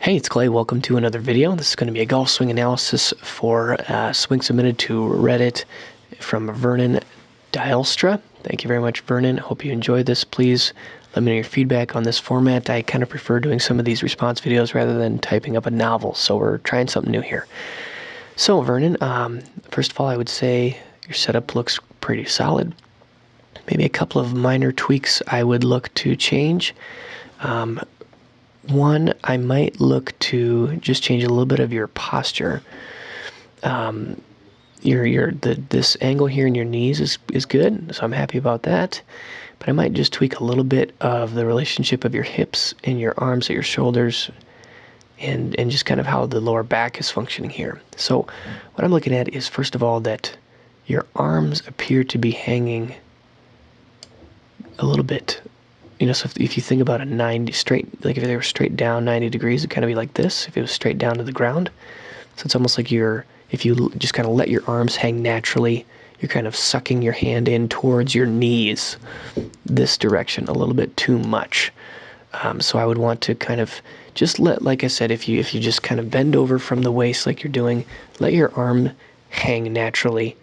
Hey, it's Clay. Welcome to another video. This is going to be a golf swing analysis for a swing submitted to Reddit from VernonDylastra. Thank you very much, Vernon. Hope you enjoyed this. Please let me know your feedback on this format. I kind of prefer doing some of these response videos rather than typing up a novel, so we're trying something new here. So, Vernon, first of all, I would say your setup looks pretty solid. Maybe a couple of minor tweaks I would look to change. One, I might look to just change a little bit of your posture. This angle here in your knees is good, so I'm happy about that. But I might just tweak a little bit of the relationship of your hips and your arms at your shoulders, and just kind of how the lower back is functioning here. So what I'm looking at is, first of all, that your arms appear to be hanging a little bit. You know, so if you think about a 90 straight, like if they were straight down 90 degrees, it'd kind of be like this, if it was straight down to the ground. So it's almost like if you just kind of let your arms hang naturally, you're kind of sucking your hand in towards your knees this direction a little bit too much. So I would want to kind of just let, like I said, if you just kind of bend over from the waist like you're doing, let your arm hang naturally,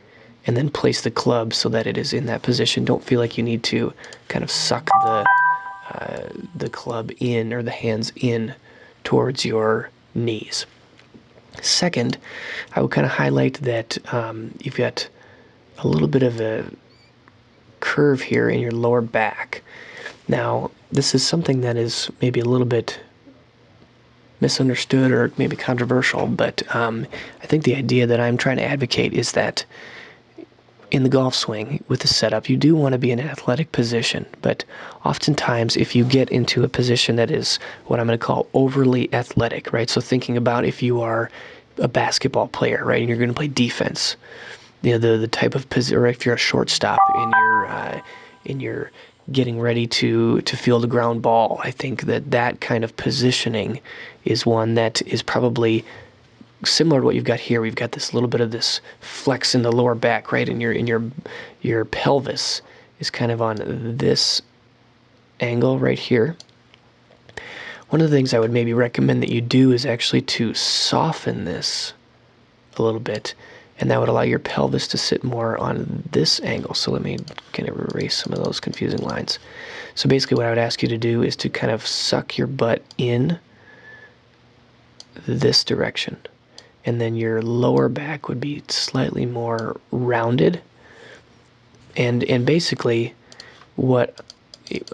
and then place the club so that it is in that position. Don't feel like you need to kind of suck the club in, or the hands in towards your knees. Second, I would kind of highlight that you've got a little bit of a curve here in your lower back. Now, this is something that is maybe a little bit misunderstood or maybe controversial, but I think the idea that I'm trying to advocate is that in the golf swing, with the setup, you do want to be in an athletic position, but oftentimes if you get into a position that is what I'm going to call overly athletic, right? So thinking about if you are a basketball player, right, and you're going to play defense, you know, the type of position, or if you're a shortstop and you're getting ready to field a ground ball, I think that kind of positioning is one that is probably similar to what you've got here. We've got this little bit of this flex in the lower back, right? And your pelvis is kind of on this angle right here. One of the things I would maybe recommend that you do is actually to soften this a little bit, and that would allow your pelvis to sit more on this angle. So let me kind of erase some of those confusing lines. So basically what I would ask you to do is to kind of suck your butt in this direction, and then your lower back would be slightly more rounded. And basically what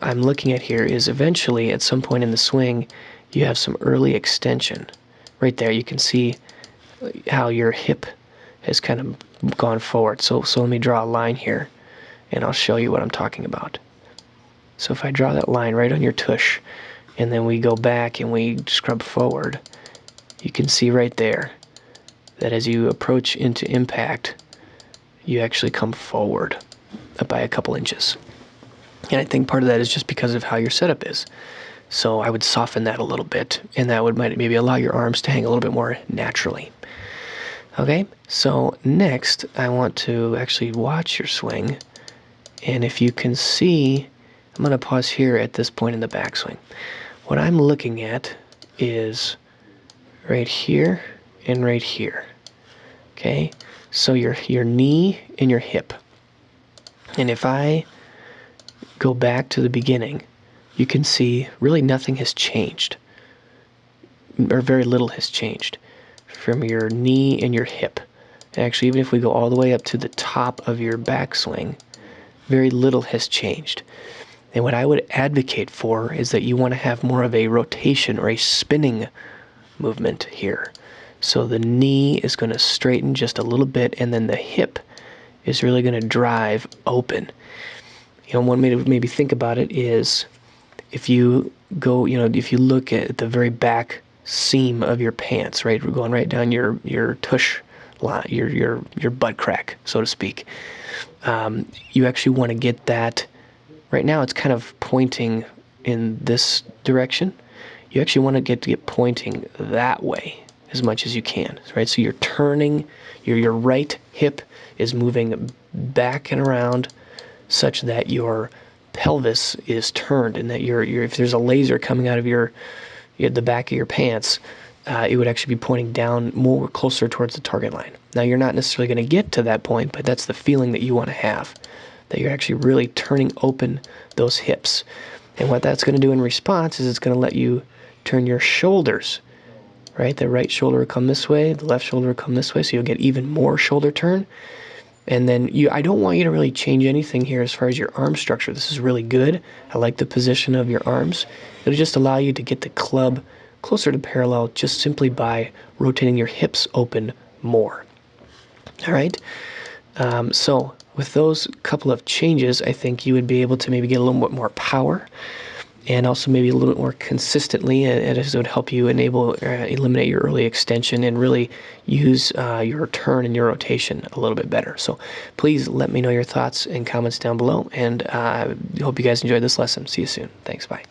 I'm looking at here is eventually at some point in the swing you have some early extension. Right there you can see how your hip has kind of gone forward. So let me draw a line here and I'll show you what I'm talking about. So if I draw that line right on your tush and then we go back and we scrub forward, you can see right there that as you approach into impact, you actually come forward by a couple inches. And I think part of that is just because of how your setup is. So I would soften that a little bit, and that would maybe allow your arms to hang a little bit more naturally. Okay, so next I want to actually watch your swing, and if you can see, I'm going to pause here at this point in the backswing. What I'm looking at is right here and right here. Okay, so your knee and your hip. And if I go back to the beginning, you can see really nothing has changed, or very little has changed from your knee and your hip. And actually, even if we go all the way up to the top of your backswing, very little has changed. And what I would advocate for is that you want to have more of a rotation or a spinning movement here. So the knee is going to straighten just a little bit, and then the hip is really going to drive open. You know, one way to maybe think about it is if you go, you know, if you look at the very back seam of your pants, right, we're going right down your tush line, your butt crack, so to speak. You actually want to get that. Right now, it's kind of pointing in this direction. You actually want to get pointing that way as much as you can, right? So you're turning, your right hip is moving back and around such that your pelvis is turned, and that if there's a laser coming out of your the back of your pants, it would actually be pointing down more closer towards the target line. Now, you're not necessarily going to get to that point, but that's the feeling that you want to have, that you're actually really turning open those hips. And what that's going to do in response is it's going to let you turn your shoulders, right? The right shoulder will come this way, the left shoulder will come this way, so you'll get even more shoulder turn. And then I don't want you to really change anything here as far as your arm structure. This is really good. I like the position of your arms. It'll just allow you to get the club closer to parallel just simply by rotating your hips open more. All right? So with those couple of changes, I think you would be able to maybe get a little bit more power and also maybe a little bit more consistently, and it would help you eliminate your early extension and really use your turn and your rotation a little bit better. So please let me know your thoughts and comments down below, and I hope you guys enjoyed this lesson. See you soon. Thanks. Bye.